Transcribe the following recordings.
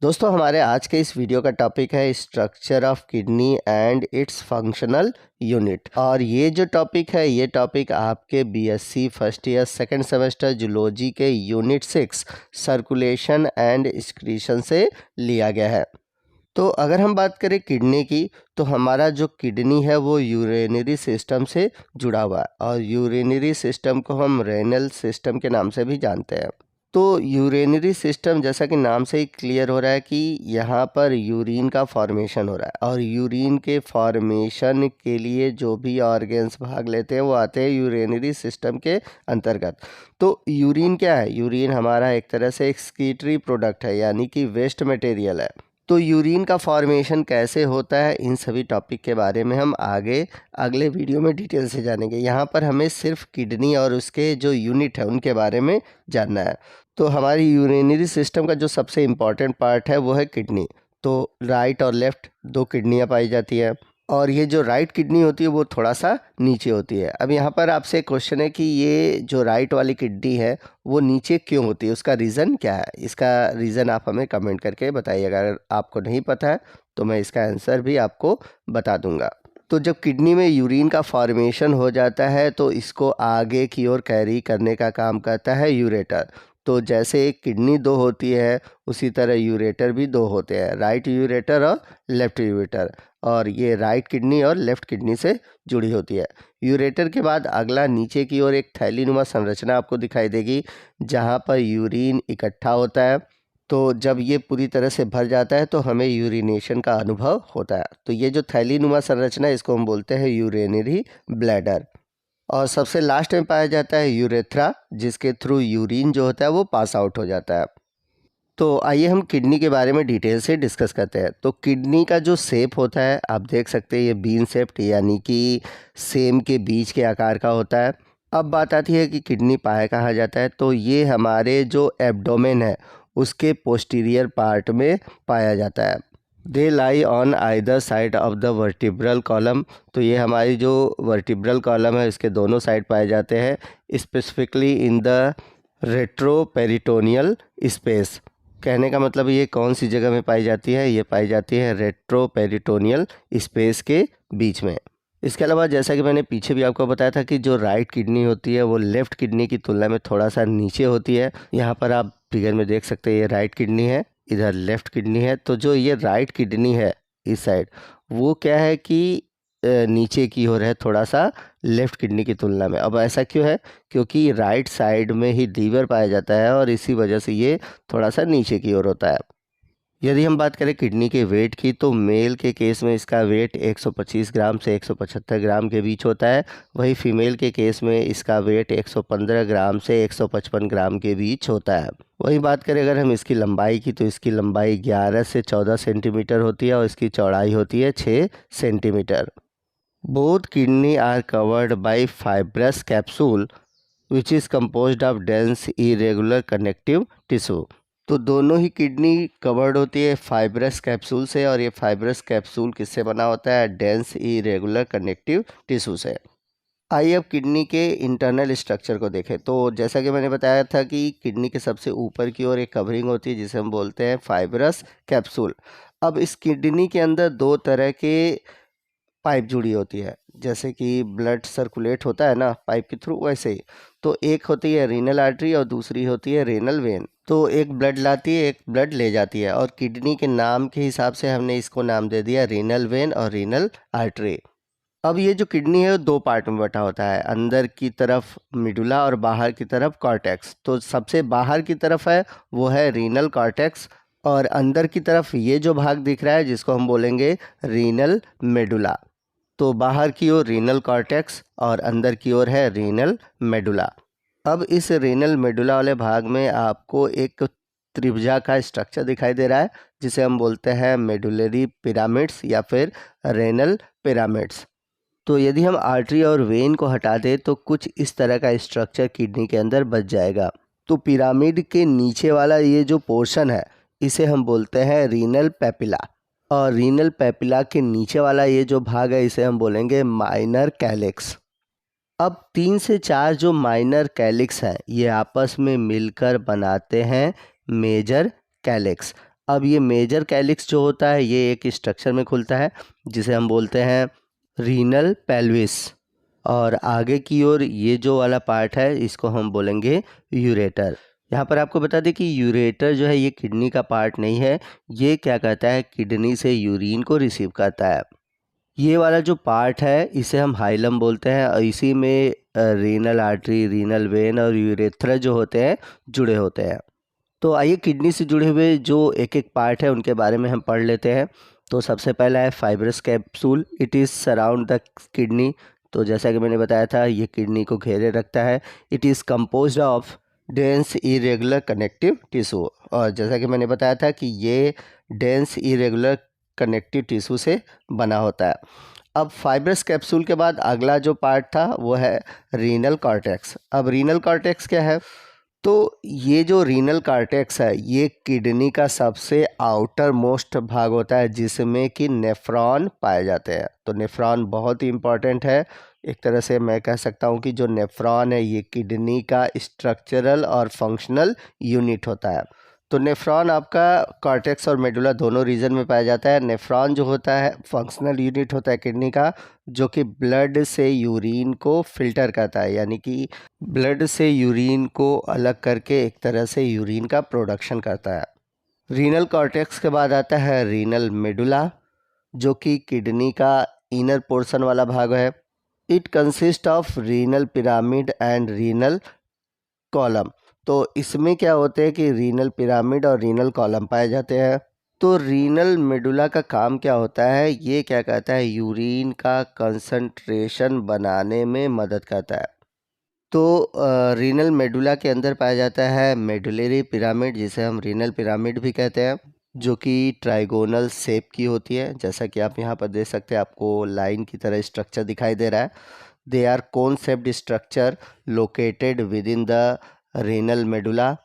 दोस्तों हमारे आज के इस वीडियो का टॉपिक है structure of kidney and it's functional unit. और ये जो टॉपिक है ये टॉपिक आपके BSc first year second semester zoology के यूनिट 6 सर्कुलेशन एंड एक्सक्रीशन से लिया गया है। तो अगर हम बात करें किडनी की, तो हमारा जो किडनी है वो यूरिनरी सिस्टम से जुड़ा हुआ है और यूरिनरी सिस्टम को हम रेनल सिस्टम के नाम से भी जानते हैं। तो यूरिनरी सिस्टम जैसा कि नाम से ही क्लियर हो रहा है कि यहाँ पर यूरिन का फॉर्मेशन हो रहा है और यूरिन के फॉर्मेशन के लिए जो भी ऑर्गन्स भाग लेते हैं वो आते हैं यूरिनरी सिस्टम के अंतर्गत। तो यूरिन क्या है? यूरिन हमारा एक तरह से एक्सक्रीटरी प्रोडक्ट है, यानी कि वेस्ट मटेरियल है। तो यूरिन का फॉर्मेशन कैसे होता है, इन सभी टॉपिक के बारे में हम अगले वीडियो में डिटेल से जानेंगे। यहाँ पर हमें सिर्फ किडनी और उसके जो यूनिट है उनके बारे में जानना है। तो हमारी यूरिनरी सिस्टम का जो सबसे इम्पॉर्टेंट पार्ट है वो है किडनी। तो राइट और लेफ़्ट दो किडनियाँ पाई जाती हैं और ये जो राइट किडनी होती है वो थोड़ा सा नीचे होती है। अब यहाँ पर आपसे एक क्वेश्चन है कि ये जो राइट वाली किडनी है वो नीचे क्यों होती है, उसका रीज़न क्या है? इसका रीज़न आप हमें कमेंट करके बताइए। अगर आपको नहीं पता है तो मैं इसका आंसर भी आपको बता दूंगा। तो जब किडनी में यूरिन का फॉर्मेशन हो जाता है तो इसको आगे की ओर कैरी करने का काम करता है यूरेटर। तो जैसे एक किडनी दो होती है उसी तरह यूरेटर भी दो होते हैं, राइट यूरेटर और लेफ़्ट यूरेटर। और ये राइट किडनी और लेफ़्ट किडनी से जुड़ी होती है। यूरेटर के बाद अगला नीचे की ओर एक थैलीनुमा संरचना आपको दिखाई देगी जहाँ पर यूरिन इकट्ठा होता है। तो जब ये पूरी तरह से भर जाता है तो हमें यूरिनेशन का अनुभव होता है। तो ये जो थैलीनुमा संरचना है इसको हम बोलते हैं यूरिनरी ब्लैडर। और सबसे लास्ट में पाया जाता है यूरेथ्रा, जिसके थ्रू यूरिन जो होता है वो पास आउट हो जाता है। तो आइए हम किडनी के बारे में डिटेल से डिस्कस करते हैं। तो किडनी का जो शेप होता है आप देख सकते हैं, ये बीन शेप्ड यानी कि सेम के बीच के आकार का होता है। अब बात आती है कि किडनी पाया कहाँ जाता है। तो ये हमारे जो एब्डोमेन है उसके पोस्टीरियर पार्ट में पाया जाता है। They lie on either side of the vertebral column. तो ये हमारी जो वर्टिब्रल कॉलम है इसके दोनों साइड पाए जाते हैं, specifically in the retroperitoneal space. कहने का मतलब ये कौन सी जगह में पाई जाती है? ये पाई जाती है रेट्रोपेरिटोनियल स्पेस के बीच में। इसके अलावा जैसा कि मैंने पीछे भी आपको बताया था कि जो राइट किडनी होती है वो लेफ़्ट किडनी की तुलना में थोड़ा सा नीचे होती है। यहाँ पर आप फिगर में देख सकते हैं ये राइट किडनी है, इधर लेफ़्ट किडनी है। तो जो ये राइट किडनी है इस साइड वो क्या है कि नीचे की ओर है थोड़ा सा लेफ़्ट किडनी की तुलना में। अब ऐसा क्यों है? क्योंकि राइट साइड में ही लीवर पाया जाता है और इसी वजह से ये थोड़ा सा नीचे की ओर होता है। यदि हम बात करें किडनी के वेट की, तो मेल के केस में इसका वेट 125 ग्राम से 175 ग्राम के बीच होता है। वहीं फीमेल के केस में इसका वेट 115 ग्राम से 155 ग्राम के बीच होता है। वहीं बात करें अगर हम इसकी लंबाई की, तो इसकी लंबाई 11 से 14 सेंटीमीटर होती है और इसकी चौड़ाई होती है 6 centimetre. Both kidney are covered by fibrous capsule which is composed of dense irregular connective tissue. तो दोनों ही किडनी कवर्ड होती है फाइब्रस कैप्सूल से और ये फाइब्रस कैप्सूल किससे बना होता है? डेंस इरेगुलर कनेक्टिव टिश्यू से। आइए अब किडनी के इंटरनल स्ट्रक्चर को देखें। तो जैसा कि मैंने बताया था कि किडनी के सबसे ऊपर की ओर एक कवरिंग होती है जिसे हम बोलते हैं फाइब्रस कैप्सूल। अब इस किडनी के अंदर दो तरह के पाइप जुड़ी होती है, जैसे कि ब्लड सर्कुलेट होता है ना पाइप के थ्रू, वैसे ही। तो एक होती है रीनल आर्टरी और दूसरी होती है रेनल वेन। तो एक ब्लड लाती है, एक ब्लड ले जाती है और किडनी के नाम के हिसाब से हमने इसको नाम दे दिया रीनल वेन और रीनल आर्टरी। अब ये जो किडनी है वो दो पार्ट में बटा होता है, अंदर की तरफ मिडुला और बाहर की तरफ कॉर्टेक्स। तो सबसे बाहर की तरफ है वो है रीनल कॉर्टेक्स और अंदर की तरफ ये जो भाग दिख रहा है जिसको हम बोलेंगे रीनल मेडुला। तो बाहर की ओर रीनल कॉर्टेक्स और अंदर की ओर है रीनल मेडुला। अब इस रीनल मेडुला वाले भाग में आपको एक त्रिभुजा का स्ट्रक्चर दिखाई दे रहा है जिसे हम बोलते हैं मेडुलरी पिरामिड्स या फिर रेनल पिरामिड्स। तो यदि हम आर्टरी और वेन को हटा दें तो कुछ इस तरह का स्ट्रक्चर किडनी के अंदर बच जाएगा। तो पिरामिड के नीचे वाला ये जो पोर्शन है इसे हम बोलते हैं रीनल पेपिला और रीनल पेपिला के नीचे वाला ये जो भाग है इसे हम बोलेंगे माइनर कैलिक्स। अब 3 से 4 जो माइनर कैलिक्स हैं ये आपस में मिलकर बनाते हैं मेजर कैलिक्स। अब ये मेजर कैलिक्स जो होता है ये एक स्ट्रक्चर में खुलता है जिसे हम बोलते हैं रीनल पेल्विस, और आगे की ओर ये जो वाला पार्ट है इसको हम बोलेंगे यूरेटर। यहाँ पर आपको बता दें कि यूरेटर जो है ये किडनी का पार्ट नहीं है, ये क्या करता है, किडनी से यूरिन को रिसीव करता है। ये वाला जो पार्ट है इसे हम हाइलम बोलते हैं, और इसी में रीनल आर्टरी, रीनल वेन और यूरेथ्रा जो होते हैं जुड़े होते हैं। तो आइए किडनी से जुड़े हुए जो एक एक पार्ट है उनके बारे में हम पढ़ लेते हैं। तो सबसे पहला है fibrous capsule, it is surround the kidney. तो जैसा कि मैंने बताया था ये किडनी को घेरे रखता है। It is composed of dense irregular connective tissue, और जैसा कि मैंने बताया था कि ये डेंस इरेगुलर कनेक्टिव टिश्यू से बना होता है। अब फाइब्रस कैप्सूल के बाद अगला जो पार्ट था वो है रीनल कॉर्टेक्स। अब रीनल कॉर्टेक्स क्या है, तो ये जो रीनल कॉर्टेक्स है ये किडनी का सबसे आउटर मोस्ट भाग होता है जिसमें कि नेफ्रॉन पाए जाते हैं। तो नेफ्रॉन बहुत ही इम्पॉर्टेंट है। एक तरह से मैं कह सकता हूँ कि जो नेफ्रॉन है ये किडनी का स्ट्रक्चरल और फंक्शनल यूनिट होता है। तो नेफ्रॉन आपका कॉर्टेक्स और मेडुला दोनों रीजन में पाया जाता है। नेफ्रॉन जो होता है फंक्शनल यूनिट होता है किडनी का, जो कि ब्लड से यूरिन को फिल्टर करता है, यानी कि ब्लड से यूरिन को अलग करके एक तरह से यूरिन का प्रोडक्शन करता है। रीनल कॉर्टेक्स के बाद आता है रीनल मेडुला, जो कि किडनी का इनर पोर्शन वाला भाग है। It consist of renal pyramid and renal column. तो इसमें क्या होते हैं कि रीनल पिरामिड और रीनल कॉलम पाए जाते हैं। तो रीनल मेडुला का काम क्या होता है, ये क्या कहता है, यूरिन का कंसंट्रेशन बनाने में मदद करता है। तो रीनल मेडुला के अंदर पाया जाता है मेडुलरी पिरामिड, जिसे हम रीनल पिरामिड भी कहते हैं, जो कि ट्राइगोनल शेप की होती है। जैसा कि आप यहाँ पर देख सकते हैं, आपको लाइन की तरह स्ट्रक्चर दिखाई दे रहा है। They are cone shaped structure located within the renal medulla.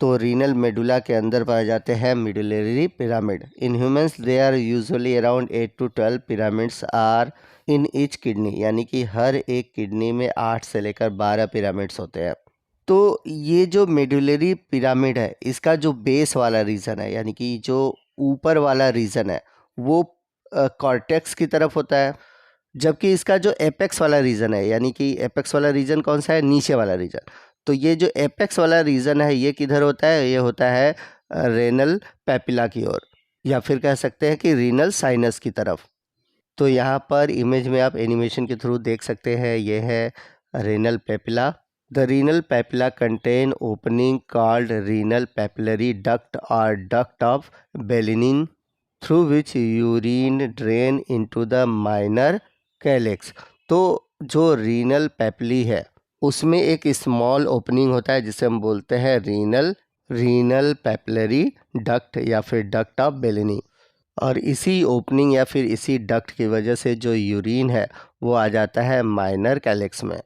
तो रीनल मेडुला के अंदर पाए जाते हैं medullary pyramid. In humans they are usually around 8 to 12 pyramids are in each kidney, यानी कि हर एक किडनी में 8 से लेकर 12 पिरामिड्स होते हैं। तो ये जो मेडुलरी पिरामिड है इसका जो बेस वाला रीजन है, यानी कि जो ऊपर वाला रीजन है वो कॉर्टेक्स की तरफ होता है, जबकि इसका जो एपेक्स वाला रीजन है, यानी कि एपेक्स वाला रीजन कौन सा है, नीचे वाला रीजन। तो ये जो एपेक्स वाला रीजन है ये किधर होता है, ये होता है रेनल पेपिला की ओर, या फिर कह सकते हैं कि रीनल साइनस की तरफ। तो यहाँ पर इमेज में आप एनिमेशन के थ्रू देख सकते हैं, ये है renal papilla. The renal papilla contain opening called renal papillary duct और duct of Bellini through which urine drain into the minor calyx. तो जो रीनल पेपली है उसमें एक स्मॉल ओपनिंग होता है जिसे हम बोलते हैं रीनल पेपलरी डक्ट या फिर डक्ट ऑफ बेलिनी, और इसी ओपनिंग या फिर इसी डक्ट की वजह से जो यूरिन है वो आ जाता है माइनर कैलेक्स में।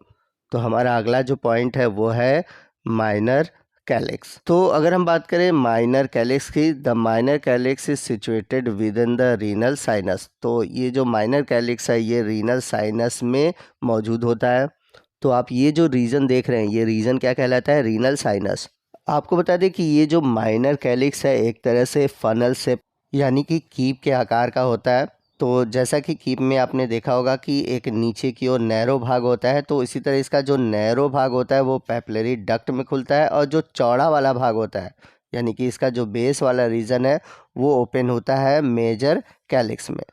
तो हमारा अगला जो पॉइंट है वो है माइनर कैलेक्स। तो अगर हम बात करें माइनर कैलेक्स की, the minor calyx is situated with in the renal sinus. तो ये जो माइनर कैलेक्स है ये रीनल साइनस में मौजूद होता है। तो आप ये जो रीजन देख रहे हैं ये रीजन क्या कहलाता है, रीनल साइनस। आपको बता दें कि ये जो माइनर कैलिक्स है एक तरह से फनल शेप यानी कि कीप के आकार का होता है। तो जैसा कि कीप में आपने देखा होगा कि एक नीचे की ओर नैरो भाग होता है, तो इसी तरह इसका जो नैरो भाग होता है वो पेपलरी डक्ट में खुलता है, और जो चौड़ा वाला भाग होता है यानी कि इसका जो बेस वाला रीजन है वो ओपन होता है मेजर कैलिक्स में।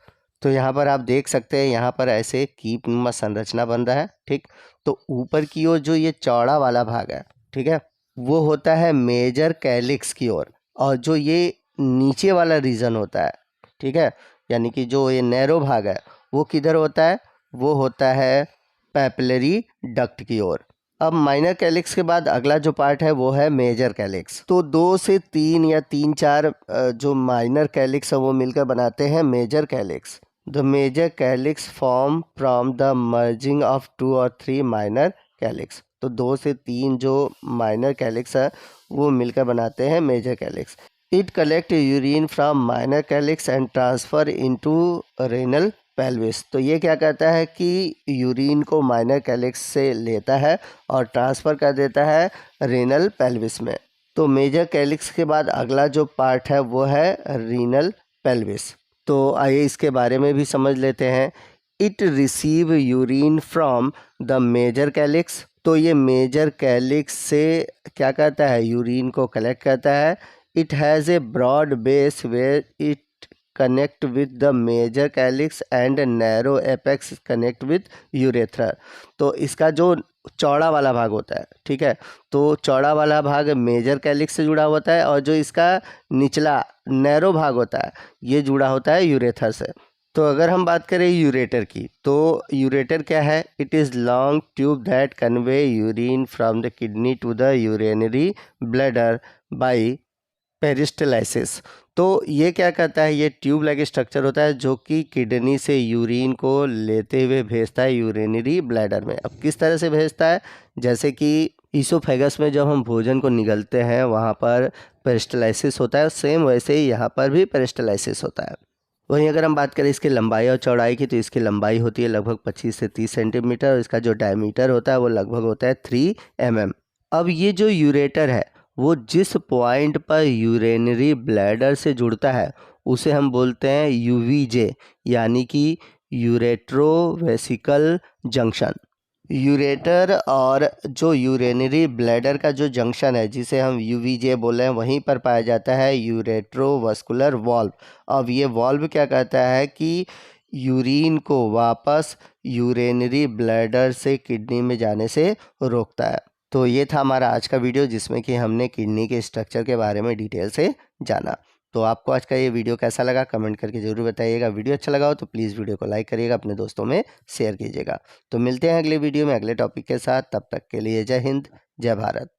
तो यहाँ पर आप देख सकते हैं, यहाँ पर ऐसे कीप नुमा संरचना बन रहा है, ठीक। तो ऊपर की ओर जो ये चौड़ा वाला भाग है, ठीक है, वो होता है मेजर कैलिक्स की ओर, और जो ये नीचे वाला रीजन होता है, ठीक है, यानी कि जो ये नैरो भाग है वो किधर होता है, वो होता है पेपलरी डक्ट की ओर। अब माइनर कैलिक्स के बाद अगला जो पार्ट है वो है मेजर कैलिक्स। तो 2 से 3 या 3-4 जो माइनर कैलिक्स है वो मिलकर बनाते हैं major calyx. The major calyx form from the merging of 2 और 3 माइनर कैलिक्स। तो 2 से 3 जो माइनर कैलिक्स है वो मिलकर बनाते हैं major calyx. It collect urine from minor calyx and transfer into renal pelvis. तो ये क्या कहता है कि यूरिन को माइनर कैलिक्स से लेता है और ट्रांसफ़र कर देता है रेनल पेल्विस में। तो मेजर कैलिक्स के बाद अगला जो पार्ट है वो है रीनल पेल्विस। तो आइए इसके बारे में भी समझ लेते हैं। It receive urine from the major calyx. तो ये मेजर कैलिक्स से क्या करता है, यूरिन को कलेक्ट करता है। It has a broad base where it connect with the major calyx and narrow apex connect with urethra. तो इसका जो चौड़ा वाला भाग होता है, ठीक है, तो चौड़ा वाला भाग मेजर कैलिक्स से जुड़ा होता है और जो इसका निचला नैरो भाग होता है ये जुड़ा होता है यूरेथ्रा से। तो अगर हम बात करें यूरेटर की, तो यूरेटर क्या है, it is long tube that convey urine from the kidney to the urinary bladder by peristalsis. तो ये क्या करता है, ये ट्यूब लाइक स्ट्रक्चर होता है जो कि किडनी से यूरिन को लेते हुए भेजता है यूरिनरी ब्लैडर में। अब किस तरह से भेजता है, जैसे कि ईसोफेगस में जब हम भोजन को निगलते हैं वहाँ पर पेरिस्टलाइसिस होता है, सेम वैसे ही यहाँ पर भी पेरिस्टलाइसिस होता है। वहीं अगर हम बात करें इसकी लंबाई और चौड़ाई की, तो इसकी लंबाई होती है लगभग 25 से 30 सेंटीमीटर और इसका जो डायमीटर होता है वो लगभग होता है 3 mm। अब ये जो यूरेटर है वो जिस पॉइंट पर यूरिनरी ब्लैडर से जुड़ता है उसे हम बोलते हैं यूवीजे, यानी कि यूरेट्रोवेसिकल जंक्शन। यूरेटर और जो यूरिनरी ब्लैडर का जो जंक्शन है जिसे हम यूवीजे बोले हैं, वहीं पर पाया जाता है यूरेट्रोवास्कुलर वाल्व। अब ये वाल्व क्या करता है कि यूरिन को वापस यूरिनरी ब्लैडर से किडनी में जाने से रोकता है। तो ये था हमारा आज का वीडियो जिसमें कि हमने किडनी के स्ट्रक्चर के बारे में डिटेल से जाना। तो आपको आज का ये वीडियो कैसा लगा कमेंट करके ज़रूर बताइएगा। वीडियो अच्छा लगा हो तो प्लीज़ वीडियो को लाइक करिएगा, अपने दोस्तों में शेयर कीजिएगा। तो मिलते हैं अगले वीडियो में अगले टॉपिक के साथ, तब तक के लिए जय हिंद, जय भारत।